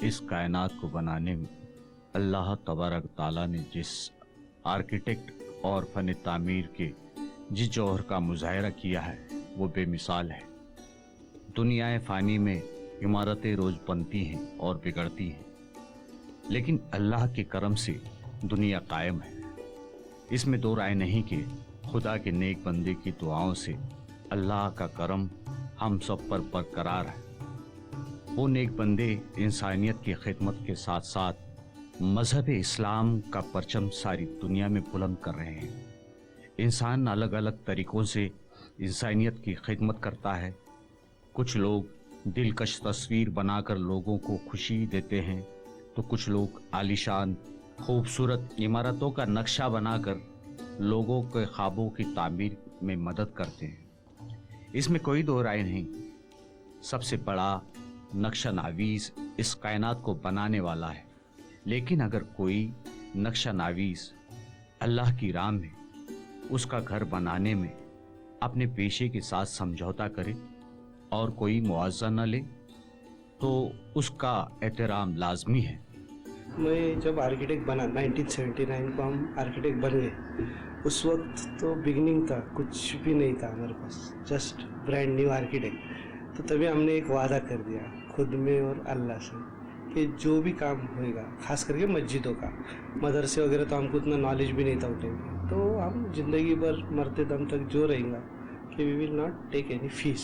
इस कायनात को बनाने में अल्लाह तबारक ताला ने जिस आर्किटेक्ट और फन तामीर के जिस जौहर का मुजाहरा किया है वो बेमिसाल है। दुनियाए फ़ानी में इमारतें रोज़ बनती हैं और बिगड़ती हैं, लेकिन अल्लाह के करम से दुनिया कायम है। इसमें दो राय नहीं कि खुदा के नेक बंदे की दुआओं से अल्लाह का करम हम सब पर बरकरार है। वो नेक बंदे इंसानियत की खिदमत के साथ साथ मज़हब इस्लाम का परचम सारी दुनिया में बुलंद कर रहे हैं। इंसान अलग अलग तरीक़ों से इंसानियत की खिदमत करता है। कुछ लोग दिलकश तस्वीर बनाकर लोगों को खुशी देते हैं, तो कुछ लोग आलीशान खूबसूरत इमारतों का नक्शा बनाकर लोगों के ख्वाबों की तामीर में मदद करते हैं। इसमें कोई दो राय नहीं, सबसे बड़ा नक्शा नावीज़ इस कायनात को बनाने वाला है। लेकिन अगर कोई नक्शा नावीज़ अल्लाह की राह में उसका घर बनाने में अपने पेशे के साथ समझौता करे और कोई मुआवजा न ले तो उसका एहतराम लाजमी है। मैं जब आर्किटेक्ट बना 1979 को हम आर्किटेक्ट बन गए। उस वक्त तो बिगनिंग था, कुछ भी नहीं था हमारे पास, जस्ट ब्रांड न्यू आर्किटेक्ट। तो तभी हमने एक वादा कर दिया खुद में और अल्लाह से कि जो भी काम होएगा, खास करके मस्जिदों का, मदरसे वगैरह तो हमको उतना नॉलेज भी नहीं था उठे, तो हम ज़िंदगी भर मरते दम तक जो रहेगा कि we will not take any fees,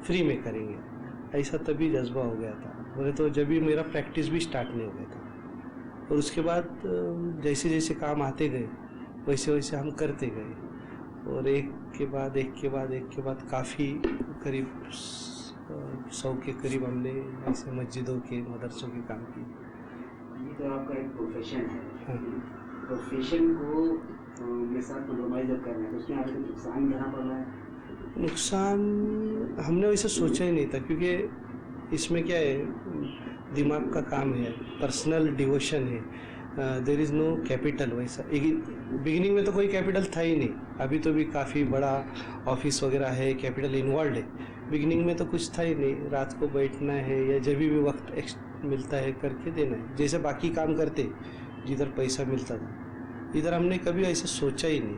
free में करेंगे। ऐसा तभी जज्बा हो गया था। बोले तो जब भी मेरा प्रैक्टिस भी स्टार्ट नहीं हो गया था। और उसके बाद जैसे जैसे काम आते गए वैसे वैसे हम करते गए, और एक के बाद काफ़ी करीब 100 के करीब हमने ऐसे मस्जिदों के, मदरसों के काम किए। ये तो आपका एक प्रोफेशन है। हाँ। प्रोफेशन को के साथ कॉम्प्रोमाइज़ करना है, तो उसमें आपको नुकसान झेलना पड़ रहा है? नुकसान हमने वैसे सोचा ही नहीं था, क्योंकि इसमें क्या है, दिमाग का काम है, पर्सनल डिवोशन है, देयर इज़ नो कैपिटल। वैसा बिगिनिंग में तो कोई कैपिटल था ही नहीं। अभी तो भी काफ़ी बड़ा ऑफिस वगैरह है, कैपिटल इन्वॉल्व है। बिगिनिंग में तो कुछ था ही नहीं, रात को बैठना है या जब भी वक्त मिलता है करके देना है, जैसे बाकी काम करते जिधर पैसा मिलता था। इधर हमने कभी ऐसा सोचा ही नहीं,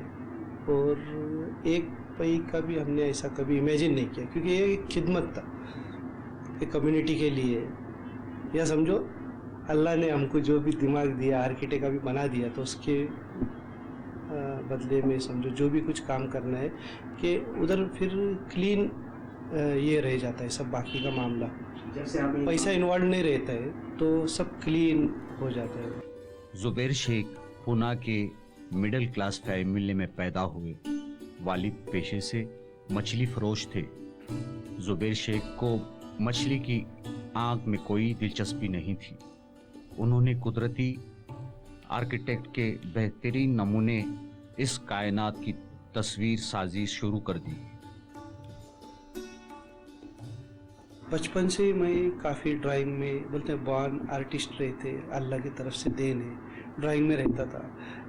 और एक पैसे का भी हमने ऐसा कभी इमेजिन नहीं किया, क्योंकि ये एक खिदमत था, एक कम्युनिटी के लिए। या समझो अल्लाह ने हमको जो भी दिमाग दिया, आर्किटेक्ट का भी बना दिया, तो उसके बदले में समझो जो भी कुछ काम करना है कि उधर फिर क्लीन ये रह जाता है सब। बाकी का मामला जब से आपने पैसा इन्वॉल्व नहीं रहता है तो सब क्लीन हो जाता है। ज़ुबैर शेख पुणे के मिडिल क्लास फैमिली में पैदा हुए। वालिद पेशे से मछली फरोश थे। ज़ुबैर शेख को मछली की आँख में कोई दिलचस्पी नहीं थी। उन्होंने कुदरती आर्किटेक्ट के बेहतरीन नमूने इस कायनात की तस्वीर साजी शुरू कर दी। बचपन से मैं काफ़ी ड्राइंग में, बोलते हैं बॉर्न आर्टिस्ट रहे थे, अल्लाह की तरफ से देन है, ड्राइंग में रहता था।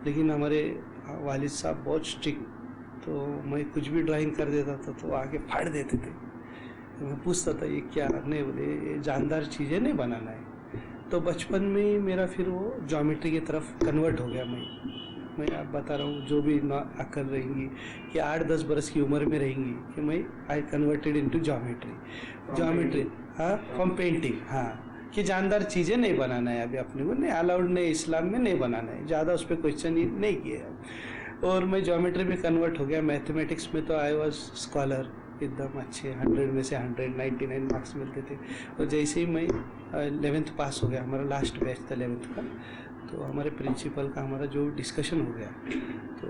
लेकिन हमारे वालिद साहब बहुत स्ट्रिक्ट, तो मैं कुछ भी ड्राइंग कर देता था तो आके फाड़ देते थे। तो मैं पूछता था ये क्या, नहीं बोले ये जानदार चीज़ें नहीं बनाना है। तो बचपन में मेरा फिर वो ज्योमेट्री की तरफ कन्वर्ट हो गया। मैं आप बता रहा हूँ, जो भी अक्ल रहेंगी कि 8-10 बरस की उम्र में रहेंगी कि मैं आई कन्वर्टेड इनटू ज्योमेट्री। हाँ, फ्रॉम पेंटिंग। हाँ, कि जानदार चीज़ें नहीं बनाना है अभी अपने को, नहीं अलाउड, नहीं इस्लाम में नहीं बनाना है, ज़्यादा उस पर क्वेश्चन ही नहीं किया। और मैं ज्योमेट्री में कन्वर्ट हो गया। मैथमेटिक्स में तो आई वॉज स्कॉलर, एकदम अच्छे, 100 में से 199 मार्क्स मिलते थे। और जैसे ही मैं 11th पास हो गया, हमारा लास्ट बैच था 11th का, तो हमारे प्रिंसिपल का हमारा जो डिस्कशन हो गया, तो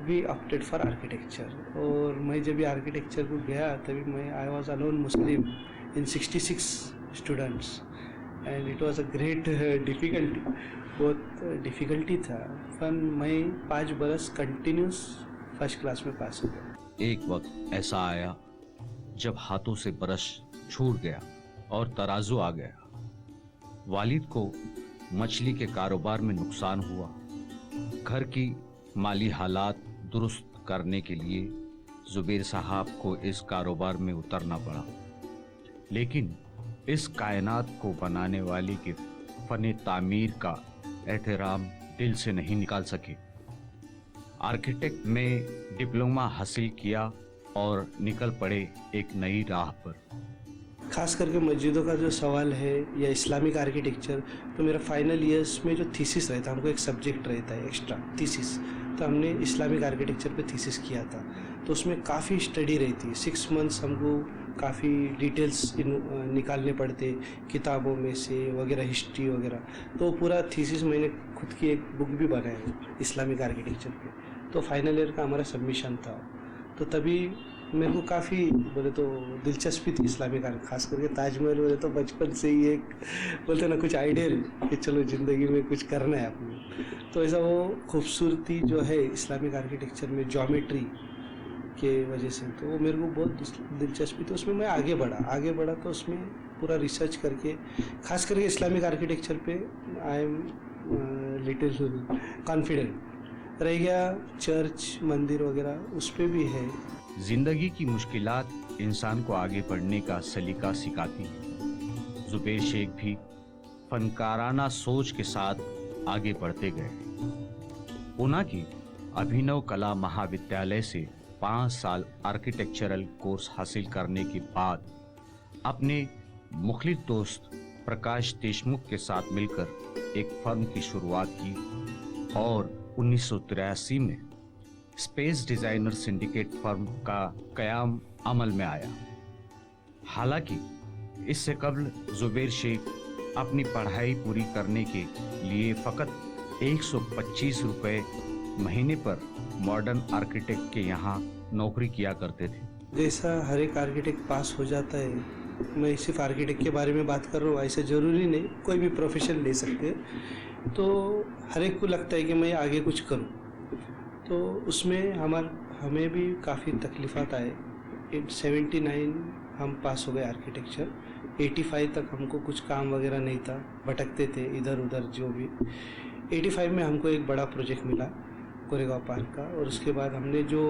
वी ऑप्टेड फॉर आर्किटेक्चर। और मैं जब भी आर्किटेक्चर को गया तभी मैं I was alone Muslim in 66 students, and it was a great difficulty, बहुत डिफ़िकल्टी था। पर मैं 5 बरस कंटिन्यूस फर्स्ट क्लास में पास हो गया। एक वक्त ऐसा आया जब हाथों से ब्रश छूट गया और तराजू आ गया। वालिद को मछली के कारोबार में नुकसान हुआ। घर की माली हालात दुरुस्त करने के लिए ज़ुबैर साहब को इस कारोबार में उतरना पड़ा। लेकिन इस कायनात को बनाने वाले के फन तामीर का एहतराम दिल से नहीं निकाल सके। आर्किटेक्ट में डिप्लोमा हासिल किया और निकल पड़े एक नई राह पर। खास करके मस्जिदों का जो सवाल है या इस्लामिक आर्किटेक्चर, तो मेरा फाइनल ईयर्स में जो थीसिस रहता है, हमको एक सब्जेक्ट रहता है एक्स्ट्रा थीसिस, तो हमने इस्लामिक आर्किटेक्चर पे थीसिस किया था। तो उसमें काफ़ी स्टडी रहती है, 6 मंथ्स हमको काफ़ी डिटेल्स निकालने पड़ते किताबों में से वगैरह, हिस्ट्री वगैरह। तो पूरा थीसिस मैंने खुद की एक बुक भी बनाया है इस्लामिक आर्किटेक्चर पे। तो फाइनल ईयर का हमारा सबमिशन था, तो तभी मेरे को काफ़ी बोले तो दिलचस्पी थी इस्लामिक आर्ट, खास करके ताजमहल बोले तो बचपन से ही एक बोलते ना कुछ आइडियल कि चलो ज़िंदगी में कुछ करना है अपने। तो ऐसा वो खूबसूरती जो है इस्लामिक आर्किटेक्चर में ज्योमेट्री के वजह से, तो वो मेरे को बहुत दिलचस्पी थी। उसमें मैं आगे बढ़ा तो उसमें पूरा रिसर्च करके, खास करके इस्लामिक आर्किटेक्चर पे आई एम लिटिल कॉन्फिडेंट रह गया। चर्च मंदिर वगैरह उस पर भी है। जिंदगी की मुश्किलात इंसान को आगे बढ़ने का सलीका सिखाती है। जुबैर शेख भी फनकाराना सोच के साथ आगे बढ़ते गए। पुणे की अभिनव कला महाविद्यालय से 5 साल आर्किटेक्चरल कोर्स हासिल करने के बाद अपने मुखलिस दोस्त प्रकाश देशमुख के साथ मिलकर एक फर्म की शुरुआत की और 1983 में स्पेस डिजाइनर सिंडिकेट फर्म का कयाम अमल में आया। हालांकि इससे कबल जुबैर शेख अपनी पढ़ाई पूरी करने के लिए फकत 125 रुपए महीने पर मॉडर्न आर्किटेक्ट के यहाँ नौकरी किया करते थे। जैसा हर एक आर्किटेक्ट पास हो जाता है, मैं सिर्फ आर्किटेक्ट के बारे में बात कर रहा हूँ, ऐसा ज़रूरी नहीं, कोई भी प्रोफेशन ले सकते हैं। तो हर एक को लगता है कि मैं आगे कुछ करूँ, तो उसमें हमें भी काफ़ी तकलीफ़ात आए। 79 हम पास हो गए आर्किटेक्चर, 85 तक हमको कुछ काम वगैरह नहीं था, भटकते थे इधर उधर जो भी। 85 में हमको एक बड़ा प्रोजेक्ट मिला कोरेगांव पार्क का, और उसके बाद हमने जो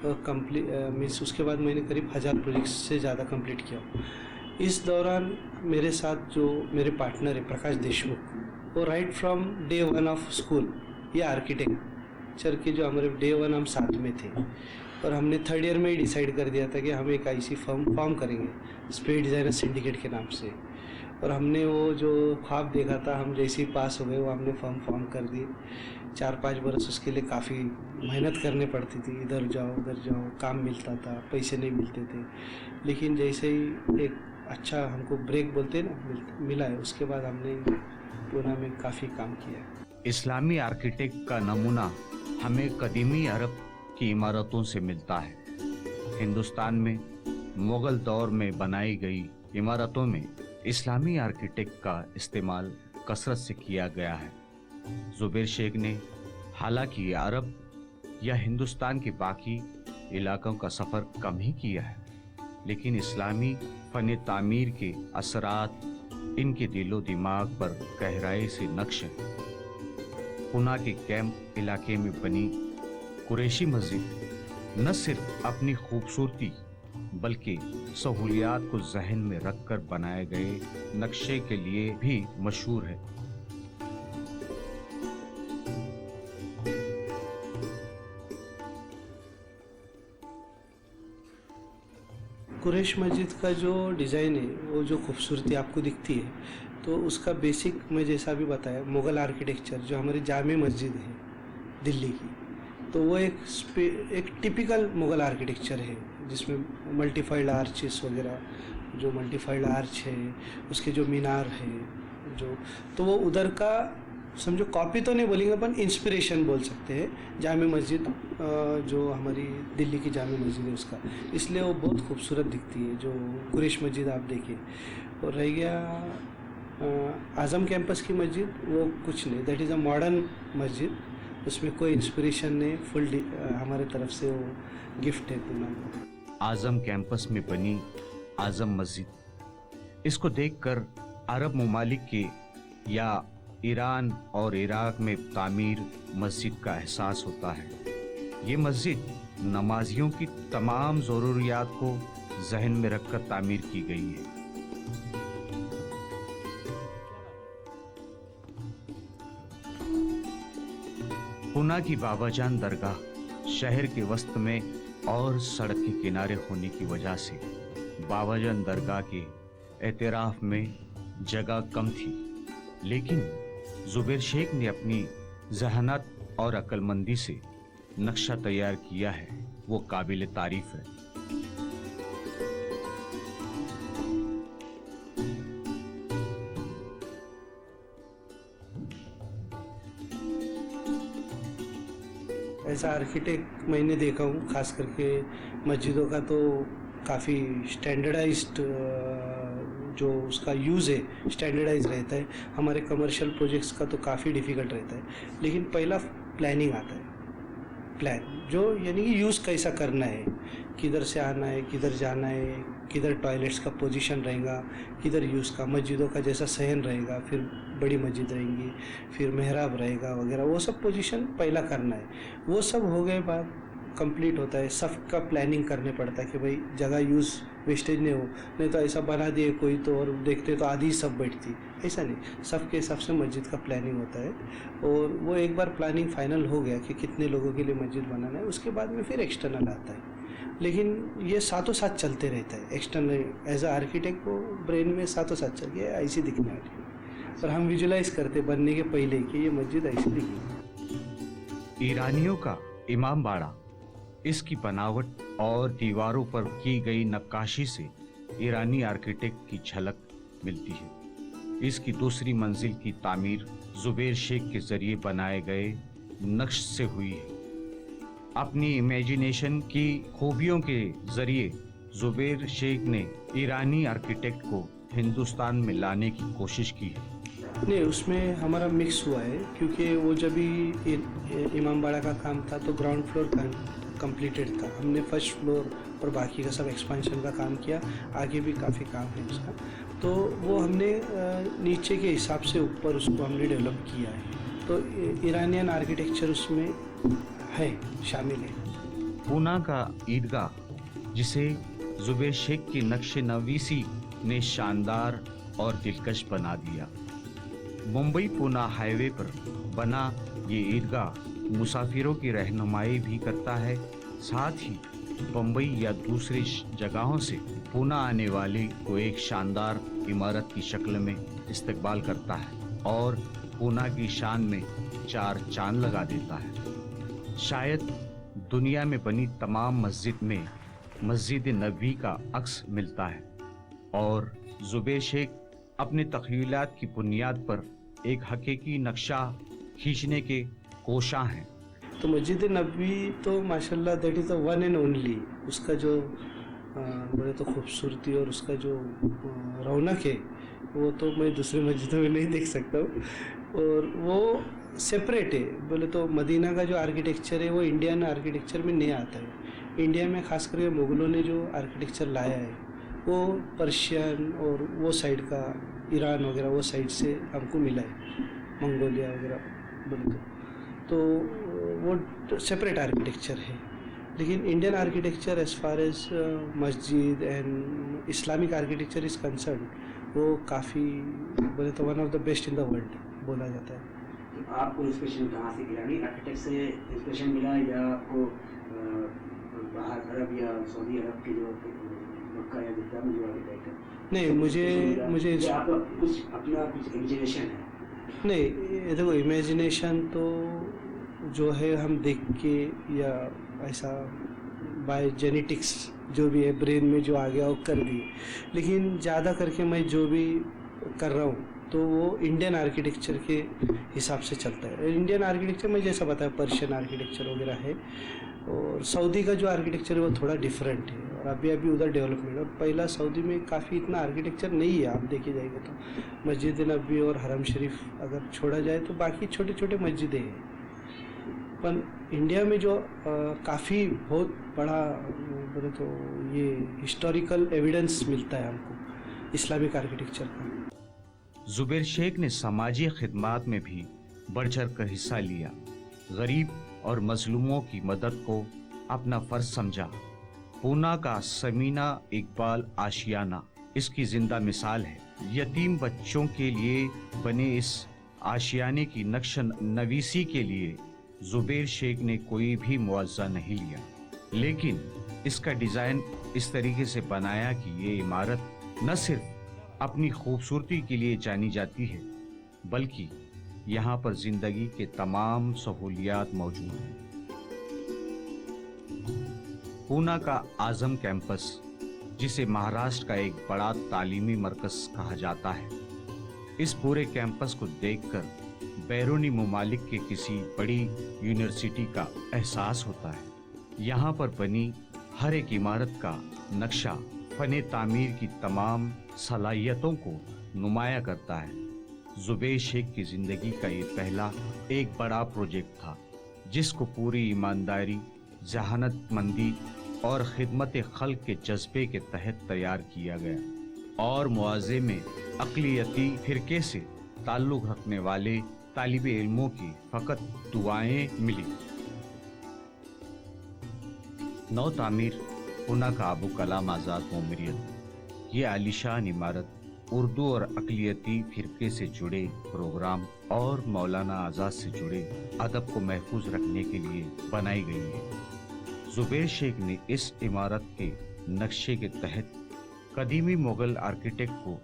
मीन्स उसके बाद मैंने करीब 1000 प्रोजेक्ट्स से ज़्यादा कंप्लीट किया। इस दौरान मेरे साथ जो मेरे पार्टनर है प्रकाश देशमुख, वो right from day 1 of school, ये आर्किटेक्चर के जो हमारे डे 1 हम साथ में थे, और हमने 3rd ईयर में ही डिसाइड कर दिया था कि हम एक ऐसी फॉर्म करेंगे स्पेस डिज़ाइनर सिंडिकेट के नाम से। और हमने वो जो ख्वाब देखा था, हम जैसे ही पास हो गए वो हमने फॉर्म कर दी। 4-5 बरस उसके लिए काफ़ी मेहनत करनी पड़ती थी, इधर जाओ उधर जाओ, काम मिलता था, पैसे नहीं मिलते थे। लेकिन जैसे ही एक अच्छा हमको ब्रेक बोलते ना मिला है, उसके बाद हमने पुणे में काफ़ी काम किया। इस्लामी आर्किटेक्ट का नमूना हमें कदीमी अरब की इमारतों से मिलता है। हिंदुस्तान में मुगल दौर में बनाई गई इमारतों में इस्लामी आर्किटेक्ट का इस्तेमाल कसरत से किया गया है। जुबैर शेख ने हालांकि अरब या हिंदुस्तान के बाकी इलाकों का सफ़र कम ही किया है, लेकिन इस्लामी फन तामीर के असरात इनके दिलो दिमाग पर गहराई से नक्श है। पुणे के कैंप इलाके में बनी कुरैशी मस्जिद न सिर्फ अपनी खूबसूरती बल्कि सहूलियात को जहन में रखकर बनाए गए नक्शे के लिए भी मशहूर है। कुरैश मस्जिद का जो डिज़ाइन है, वो जो खूबसूरती आपको दिखती है, तो उसका बेसिक मैं जैसा भी बताया मुग़ल आर्किटेक्चर जो हमारी जामे मस्जिद है दिल्ली की, तो वो एक टिपिकल मुग़ल आर्किटेक्चर है जिसमें मल्टीफाइड आर्चेस वगैरह, जो मल्टीफाइड आर्च है, उसके जो मीनार है जो, तो वो उधर का समझो कॉपी तो नहीं बोलेंगे अपन इंस्पिरेशन बोल सकते हैं जामे मस्जिद, जो हमारी दिल्ली की जामे मस्जिद है उसका, इसलिए वो बहुत खूबसूरत दिखती है जो कुरैश मस्जिद आप देखिए। और रह गया आज़म कैंपस की मस्जिद, वो कुछ नहीं, दैट इज़ अ मॉडर्न मस्जिद, उसमें कोई इंस्पिरेशन नहीं, फुल हमारे तरफ से वो गिफ्ट है पूरा। आज़म कैंपस में बनी आज़म मस्जिद, इसको देखकर अरब ममालिक के या ईरान और इराक में तामीर मस्जिद का एहसास होता है। ये मस्जिद नमाजियों की तमाम ज़रूरियात को जहन में रखकर तामीर की गई है। पूना की बाबाजान दरगाह शहर के वस्त में और सड़क के किनारे होने की वजह से बाबाजान दरगाह के एतराफ में जगह कम थी, लेकिन जुबैर शेख ने अपनी जहनत और अक्लमंदी से नक्शा तैयार किया है, वो काबिल तारीफ है। ऐसा आर्किटेक्ट मैंने देखा हूँ, खास करके मस्जिदों का तो काफ़ी स्टैंडर्डाइज्ड जो उसका यूज़ है स्टैंडर्डाइज रहता है। हमारे कमर्शियल प्रोजेक्ट्स का तो काफ़ी डिफ़िकल्ट रहता है, लेकिन पहला प्लानिंग आता है, प्लान जो यानी कि यूज़ कैसा करना है, किधर से आना है, किधर जाना है, किधर टॉयलेट्स का पोजीशन रहेगा, किधर यूज़ का, मस्जिदों का जैसा सहन रहेगा, फिर बड़ी मस्जिद रहेंगी, फिर मेहराब रहेगा वगैरह, वो सब पोजीशन पहला करना है। वो सब हो गए बाद कंप्लीट होता है, सब का प्लानिंग करने पड़ता है कि भाई जगह यूज़ वेस्टेज नहीं हो, नहीं तो ऐसा बना दिए कोई तो और देखते तो आधी सब बैठती, ऐसा नहीं, सबके हिसाब से मस्जिद का प्लानिंग होता है। और वो एक बार प्लानिंग फाइनल हो गया कि कितने लोगों के लिए मस्जिद बनाना है, उसके बाद में फिर एक्सटर्नल आता है। लेकिन ये साथों साथ चलते रहता है, एक्सटर्नल एज अ आर्किटेक्ट को ब्रेन में साथों साथ चल गया ऐसी दिखने वाली, और हम विजुलाइज करते बनने के पहले कि ये मस्जिद ऐसी दिखेगी। ईरानियों का इमाम बाड़ा, इसकी बनावट और दीवारों पर की गई नक्काशी से ईरानी आर्किटेक्ट की झलक मिलती है। इसकी दूसरी मंजिल की तामीर जुबैर शेख के जरिए बनाए गए नक्श से हुई है। अपनी इमेजिनेशन की खूबियों के जरिए जुबैर शेख ने ईरानी आर्किटेक्ट को हिंदुस्तान में लाने की कोशिश की है। नहीं, उसमें हमारा मिक्स हुआ है, क्योंकि वो जब भी इमाम बाड़ा का काम था तो ग्राउंड फ्लोर कंप्लीटेड था, हमने फर्स्ट फ्लोर और बाकी का सब एक्सपेंशन का काम किया, आगे भी काफ़ी काम है उसका, तो वो हमने नीचे के हिसाब से ऊपर उसको हमने डेवलप किया है। तो ईरानियन आर्किटेक्चर उसमें है, शामिल है। पूना का ईदगाह, जिसे जुबैर शेख की नक्शे नवीसी ने शानदार और दिलकश बना दिया। मुंबई पूना हाईवे पर बना ये ईदगाह मुसाफिरों की रहनुमाई भी करता है, साथ ही बम्बई या दूसरी जगहों से पूना आने वाले को एक शानदार इमारत की शक्ल में इस्तकबाल करता है और पूना की शान में चार चांद लगा देता है। शायद दुनिया में बनी तमाम मस्जिद में मस्जिद नबवी का अक्स मिलता है, और जुबैर शेख अपने तख़य्युलात की बुनियाद पर एक हकीकी नक्शा खींचने के कोशां हैं। तो मस्जिद नबवी तो माशाल्लाह that is the one and only, उसका जो बोले तो खूबसूरती और उसका जो रौनक है वो तो मैं दूसरे मस्जिदों में नहीं देख सकता हूँ, और वो सेपरेट है। बोले तो मदीना का जो आर्किटेक्चर है वो इंडियन आर्किटेक्चर में नहीं आता है। इंडिया में खास करके मुग़लों ने जो आर्किटेक्चर लाया है वो पर्शियन और वो साइड का, ईरान वगैरह वो साइड से हमको मिला है, मंगोलिया वगैरह बोले तो वो सेपरेट आर्किटेक्चर है। लेकिन Indian architecture as far as masjid and Islamic architecture is concern, वो काफ़ी बोले तो one of the best in the world बोला जाता है। तो आपको इंस्पिरेशन कहाँ से, ईरानी आर्किटेक्ट से इंस्पिरेशन मिला या आपको बाहर अरब या सऊदी अरब के जो मक्का या जिद्दा में जो आर्किटेक्ट है? नहीं, मुझे आपका कुछ अपना कुछ इमेजिनेशन है? नहीं, देखो इमेजिनेशन तो जो है हम देख के या ऐसा बाय जेनेटिक्स जो भी है ब्रेन में जो आ गया वो कर दी, लेकिन ज़्यादा करके मैं जो भी कर रहा हूँ तो वो इंडियन आर्किटेक्चर के हिसाब से चलता है। इंडियन आर्किटेक्चर में जैसा बताया पर्शियन आर्किटेक्चर वगैरह है, और सऊदी का जो आर्किटेक्चर है वो थोड़ा डिफरेंट है, और अभी उधर डेवलपमेंट। और पहला सऊदी में काफ़ी इतना आर्किटेक्चर नहीं है, आप देखे जाएंगे तो मस्जिद नबी और हरम शरीफ अगर छोड़ा जाए तो बाकी छोटे छोटे मस्जिदें हैं। पर इंडिया में जो काफ़ी बहुत बड़ा बोले तो ये हिस्टोरिकल एविडेंस मिलता है हमको इस्लामिक आर्किटेक्चर का। जुबैर शेख ने समाजी खिदमात में भी बढ़ चढ़ कर हिस्सा लिया, गरीब और मजलूमों की मदद को अपना फर्ज समझा। पूना का समीना इकबाल आशियाना इसकी जिंदा मिसाल है। यतीम बच्चों के लिए बने इस आशियाने की नक्श नवीसी के लिए जुबैर शेख ने कोई भी मुआवजा नहीं लिया, लेकिन इसका डिजाइन इस तरीके से बनाया कि ये इमारत न सिर्फ अपनी खूबसूरती के लिए जानी जाती है, बल्कि यहाँ पर जिंदगी के तमाम सहूलियात मौजूद हैं। पूना का आजम कैंपस, जिसे महाराष्ट्र का एक बड़ा तालीमी मरकज कहा जाता है, इस पूरे कैंपस को देखकर बैरूनी मुमालिक के किसी बड़ी यूनिवर्सिटी का एहसास होता है। यहाँ पर बनी हर एक इमारत का नक्शा फने तामीर की तमाम सलाहियतों को नुमाया करता है। जुबैर शेख की जिंदगी का ये पहला एक बड़ा प्रोजेक्ट था, जिसको पूरी ईमानदारी, जहानतमंदी और खिदमत खल्क के जज्बे के तहत तैयार किया गया और मुआज़े में अक़लियती फ़िरक़े से ताल्लुक़ रखने वाले तालिबे इल्मों की फ़कत दुआएं मिली। नौ तामीर पूना का अबू कलाम आज़ाद मेमोरियल। ये आलीशान इमारत उर्दू और अक़लियती फ़िरक़े से जुड़े प्रोग्राम और मौलाना आज़ाद से जुड़े अदब को महफूज रखने के लिए बनाई गई है। जुबैर शेख ने इस इमारत के नक्शे के तहत कदीमी मुग़ल आर्किटेक्ट को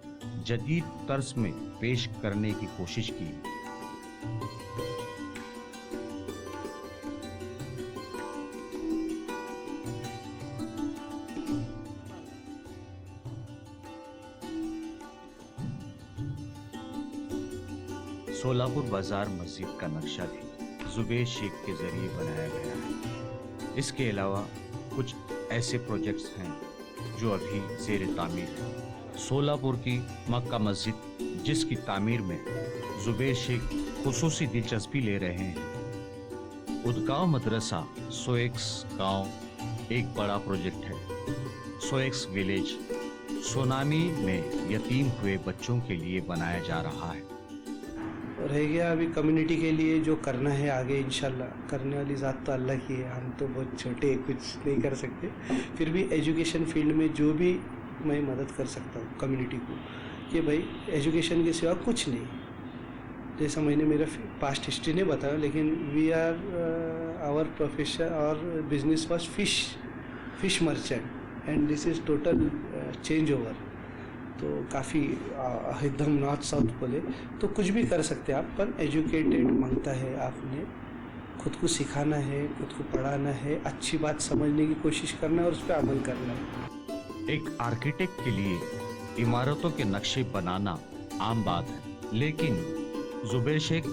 जदीद तर्ज में पेश करने की कोशिश की। सोलापुर बाजार मस्जिद का नक्शा भी जुबैर शेख के जरिए बनाया गया है। इसके अलावा कुछ ऐसे प्रोजेक्ट्स हैं जो अभी ज़ेर तामीर हैं। सोलापुर की मक्का मस्जिद, जिसकी तामीर में जुबैर शेख खुसूसी दिलचस्पी ले रहे हैं। उदगांव मदरसा सोएक्स गांव एक बड़ा प्रोजेक्ट है। सोएक्स विलेज सोनामी में यतीम हुए बच्चों के लिए बनाया जा रहा है। रह गया अभी कम्युनिटी के लिए जो करना है आगे, इंशाल्लाह करने वाली ज़ात तो अल्लाह की है, हम तो बहुत छोटे, कुछ नहीं कर सकते। फिर भी एजुकेशन फील्ड में जो भी मैं मदद कर सकता हूँ कम्युनिटी को, कि भाई एजुकेशन के सिवा कुछ नहीं। जैसा मैंने मेरा पास्ट हिस्ट्री नहीं बताया, लेकिन वी आर आवर प्रोफेशन और business was fish merchant and this is total change over. तो काफ़ी एकदम नॉर्थ साउथ बोले तो कुछ भी कर सकते हैं आप, पर एजुकेटेड मांगता है, आपने खुद को सिखाना है, खुद को पढ़ाना है, अच्छी बात समझने की कोशिश करना है और उस पर अमल करना है। एक आर्किटेक्ट के लिए इमारतों के नक्शे बनाना आम बात है, लेकिन जुबैर शेख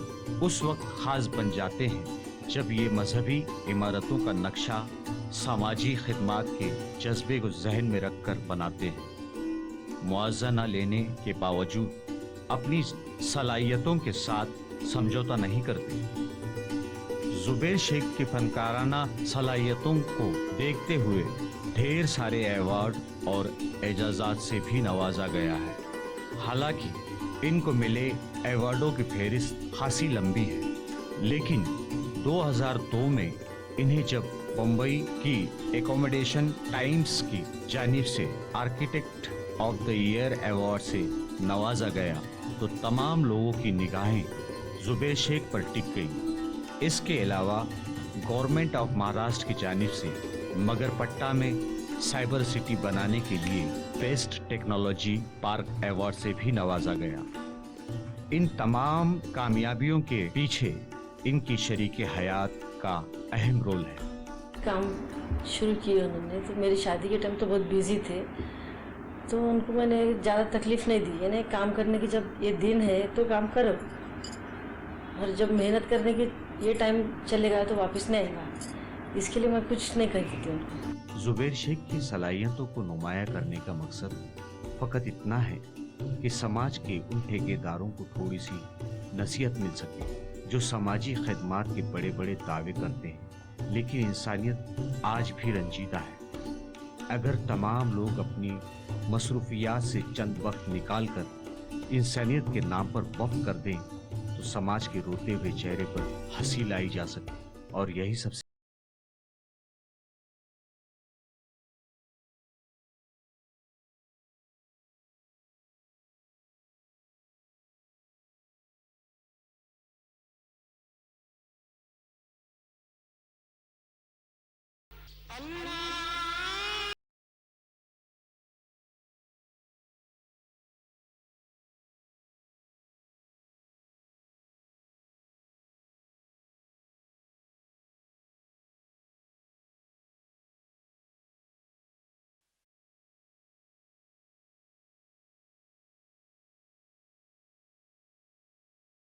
उस वक्त खास बन जाते हैं जब ये मजहबी इमारतों का नक्शा समाजी खिदमात के जज्बे को जहन में रखकर बनाते हैं। मुआवजा न लेने के बावजूद अपनी सलाहियतों के साथ समझौता नहीं करते। जुबैर शेख की फनकाराना सलाहियतों को देखते हुए ढेर सारे अवार्ड और एजाज़ात से भी नवाजा गया है। हालांकि इनको मिले अवार्डों की फहरिस्त खासी लंबी है, लेकिन 2002 में इन्हें जब मुंबई की एकोमोडेशन टाइम्स की जानिब से architect of the year award से नवाजा गया तो तमाम लोगों की निगाहें जुबैर शेख पर टिक गई। इसके अलावा गवर्नमेंट ऑफ महाराष्ट्र की जानिब से मगरपट्टा में साइबर सिटी बनाने के लिए बेस्ट टेक्नोलॉजी पार्क अवार्ड से भी नवाजा गया। इन तमाम कामयाबियों के पीछे इनकी शरीके हयात का अहम रोल है। काम शुरू किए उन्होंने, तो मेरी शादी के टाइम तो बहुत बिजी थे, तो उनको मैंने ज़्यादा तकलीफ़ नहीं दी। यानी काम करने की जब ये दिन है तो काम करो, और जब मेहनत करने की ये टाइम चलेगा तो वापस नहीं आएगा, इसके लिए मैं कुछ नहीं करती थी उनको। जुबैर शेख की सलाहियतों को नुमाया करने का मकसद फ़कत इतना है कि समाज के उन ठेकेदारों को थोड़ी सी नसीहत मिल सके जो समाजी खदमात के बड़े बड़े दावे करते हैं, लेकिन इंसानियत आज भी रंजीदा है। अगर तमाम लोग अपनी मसरूफियात से चंद वक्त निकाल कर इंसानियत के नाम पर वक्फ कर दें तो समाज के रोते हुए चेहरे पर हंसी लाई जा सके, और यही सबसे अल्लाह